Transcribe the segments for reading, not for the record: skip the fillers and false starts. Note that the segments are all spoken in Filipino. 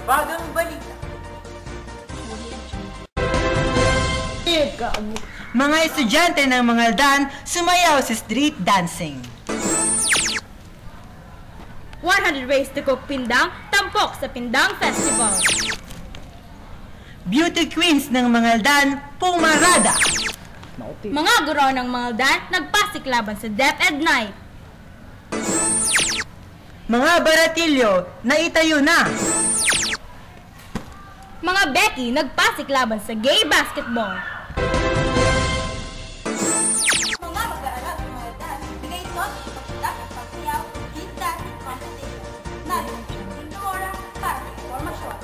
Bagang balita. Mga estudyante ng Mangaldan sumayaw sa street dancing. 100 ways to cook pindang, tampok sa Pindang Festival. Beauty queens ng Mangaldan pumarada. Mga guro ng Mangaldan nagpasiklaban sa DepEd Night. Mga baratilyo na itayo na. Mga Becky nagpasiklaban sa gay basketball. Mga mag-aaral ng mga dad, bigay ito at pagpunta at pagsayaw, kita at competition. Narito, Indora para sa informasyon.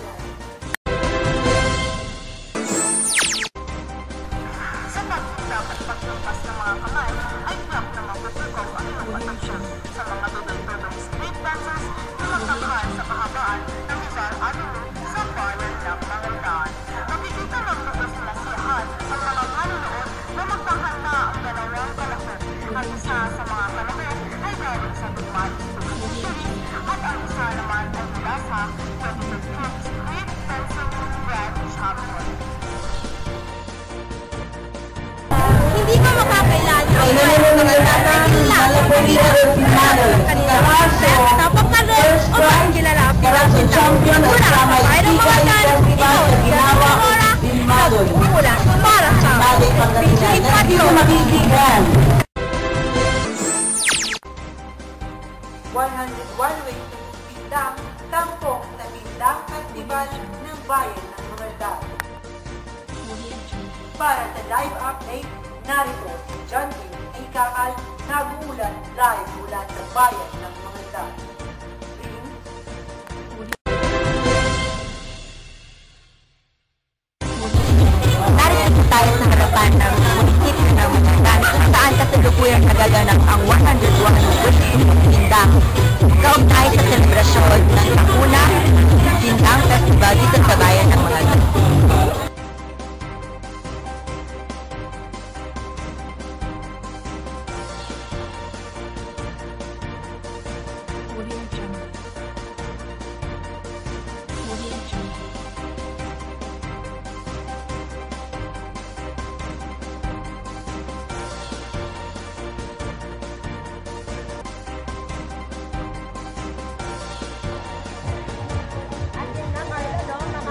Sa pagdapat paglampas ng mga kamay, ay tiyak na magpapagaw ang proteksyon sa mga tutulong street dancers na magkakahal sa kahabaan ng Rizal Avenue sa bayan ng Mangaldan. Makikita ng nagpasinasiyahan sa mga manunood na magkahanda ang dalawang kalahok. Ang isa sa mga kalahok ay galing sa Dumalis Series at ang isa naman ay mula sa 2015 Street Dancing Grand Champion. Hindi ko makakailangan ang mga tatay tapos na rin o mas kilala ang champion mula sa bayan ng mga dad, ito sa Indora, nagmumula para sa PJ Patio. 101 ways to cook pindang, tampok sa Pindang Festival ng Bayan ng Mangaldan. Para sa live update, narito si John King ay kakal nag-uulat live mula sa Bayan ng Mangaldan. Narito tayo sa harapan ng munisipyo ng Mangaldan kung saan kasalukuyang nagaganap ang 101 Pindang. Kaugnay sa selebrasyon ng Sakuna Pindang Festival dito sa Bayan ng Mangaldan.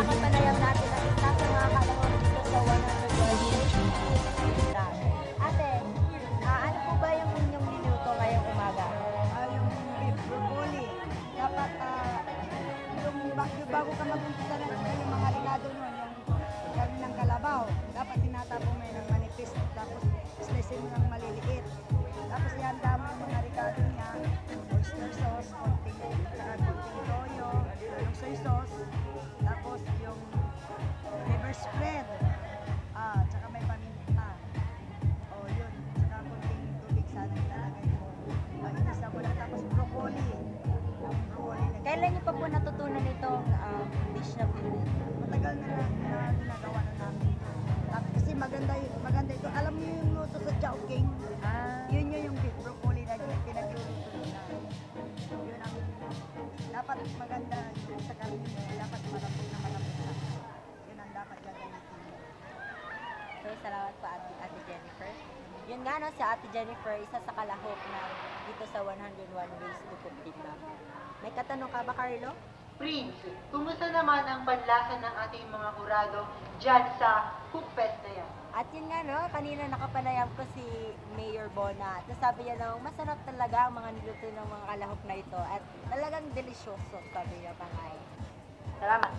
Nakakapanayam natin ang isa sa mga kalahok dito sa 101 Ate, ano po ba yung inyong niluto ngayong umaga? Yung beef broccoli. Dapat yung bago ka mag-umpisa na yung mga ligado nun, yung gawin ng kalabaw. Dapat tinatapon mo yun ng manipis, tapos slice mo ng maliliit. Tapos ihanda mo yung mga ligado niya, oyster sauce, konting toyo, yung soy sauce, tapos yung liver spread, tsaka may paminta. O yun, tsaka konting tubig sana ilalagay mo. Inisa mo lang, tapos broccoli. Kailan niyo pa po natutunan itong dish na pinili? Matagal na ginagawa na namin. Kasi maganda ito. Alam mo yung luto sa Chowking? Yun yung beef broccoli na pinagluluto na. Yun ang dapat maganda sa karne mo. Dapat malapot na. Yun ang dapat gagamitin mo. Okay, salamat po Ate Jennifer. Yun nga no, si Ate Jennifer, isa sa kalahok na dito sa 101 ways to cook pindang. May katanong ka ba, Carlo? Prince, kumusta naman ang panlasa ng ating mga kurado dyan sa Cook Fest na yan? At yun nga no, kanina nakapanayam ko si Mayor Bona. At sabi niya no, masarap talaga ang mga niluto ng mga kalahok na ito. At talagang delisyoso, sabi niya pangay. Salamat.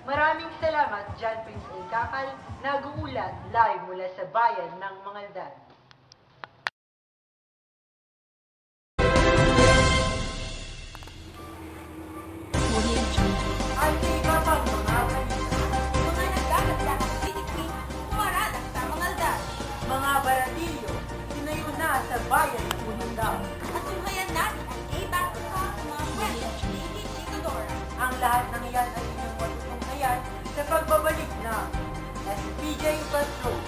Maraming salamat, John Prince A. Kakal, nag-uulat live mula sa bayan ng Mangaldan. At iba pang mga balita. Mga nagkakadlakang pinikpik, kumaradak sa Mangaldan. Mga baratilyo, tinayo na sa bayan ng Mangaldan. At tunghayan natin ang gay basketball at mga kwento ni DJ Tudora. Ang lahat ng iyan ay inyong matutunghayan sa pagbabalik na SPJ Patrol.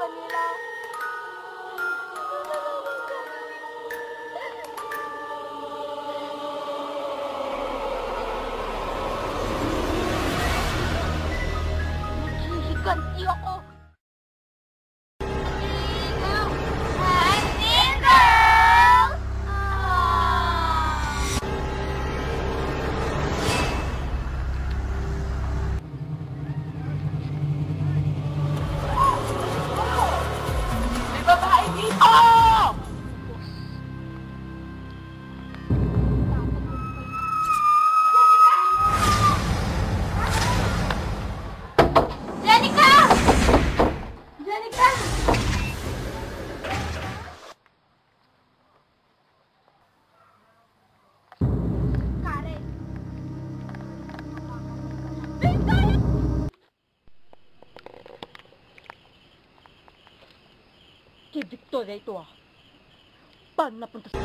kanila. Ganti ako. May babae dito! Jenica! Jenica! Karen! Kay Victoria ito ah. Paano napunta sa...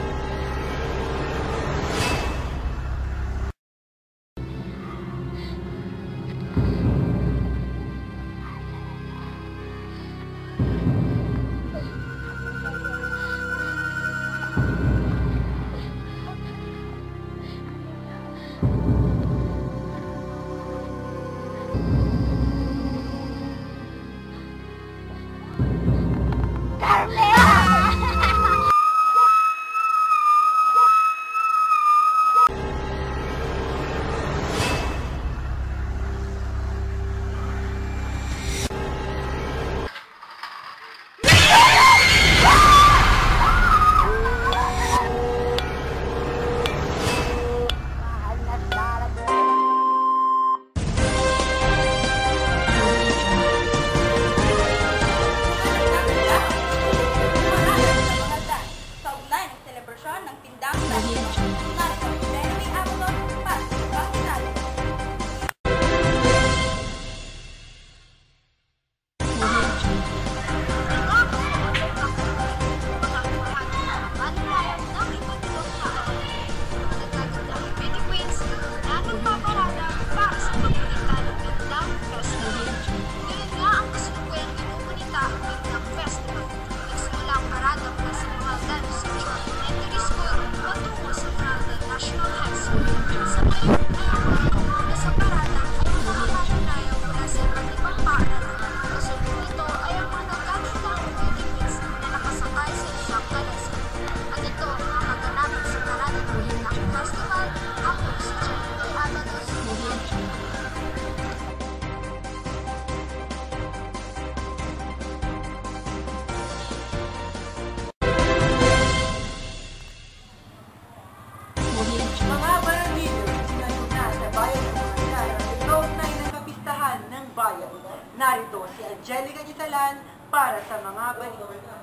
Narito si Angelica Gitalan para sa mga balita.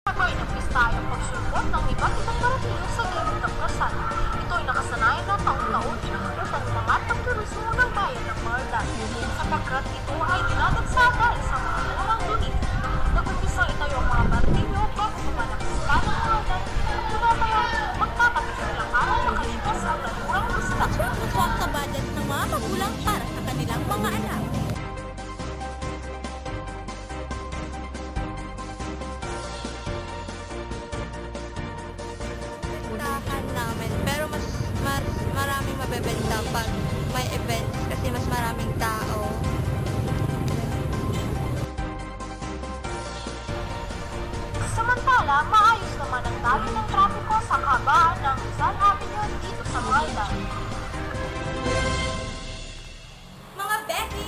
Sabay ng pistayang pagsulpot ng iba't ibang baratilyo sa gilid ng kalsada. Ito ay nakasanayan na taon-taon inuulot ang mga pagturismo ng bayan ng Marlan. Sapagkat ito ay dinadagsagal sa mga lumang dunit. Nag-umpisa itayo ang mga baratilyo bago pumalakispan ng Marlan at tumatayo magkakapitulang araw makalipas ang naturang gusta. Swak sa budget ng mga magulang para sa kanilang mga anak. Namin, pero mas maraming mabebenta pag may events kasi mas maraming tao. Samantala, maayos naman ang daloy ng trapiko sa kabaan ng Rizal Avenue dito sa Marlan. Mga Becky,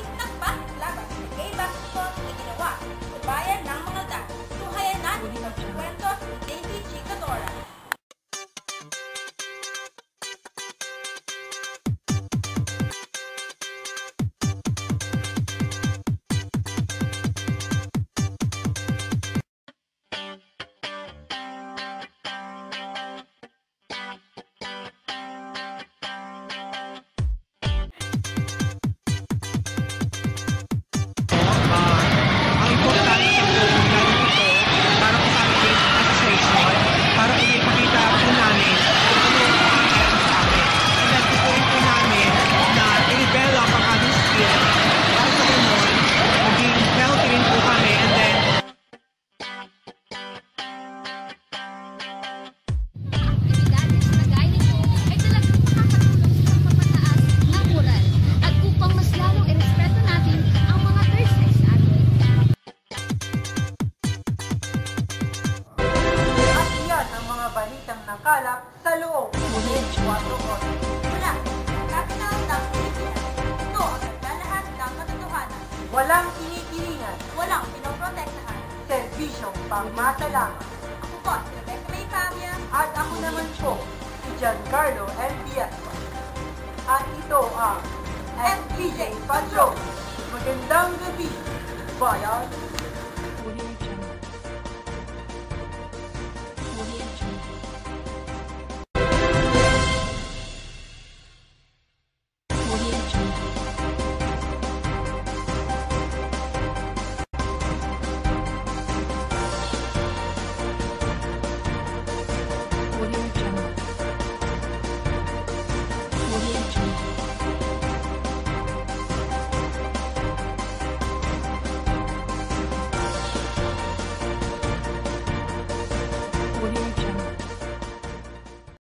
walang kinikilingan, walang pinoprotektahan. serbisyong pangmasalangan. Ako po, si Rebecca May Pamia. At ako naman po, si Giancarlo L. Pietro. At ito ang FPJ Patrol. Magandang gabi, bayan!